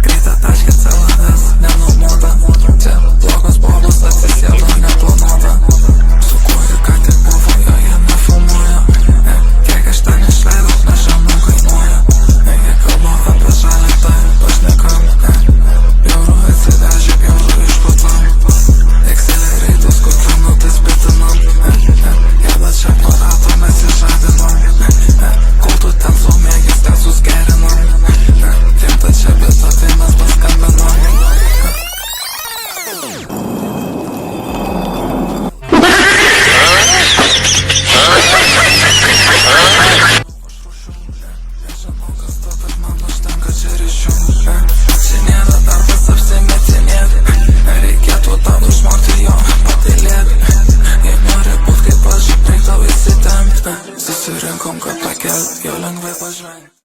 Greitą taškę CLS nenumota. Čia blogos bobos atsisėdo neplanuota. Su kuo ką tik buvo, joje nefilmuoja. Kiek aš ten išleidau, nežinau kainuoja. Jie kalba apie žalintą pašnekam. Bjauru atsivežė, bjauru išputam. Akceleratus, kur planutais bitinam. Jėda čia parato mes išžadinom. Kol tu ten sumėgis, ten susgerinam. Rimta čia bėta, tai mes paskambinam. Žinau, kas to, bet man užtenka čia ryšių. Čia nėra darbas apsimetinėti. Reikėtų tau išmokti jo patylėti. Jei nori būt kaip aš, reik tau įsitempti. Susirinkom, kad pakelt, jau lengvai pažvengti.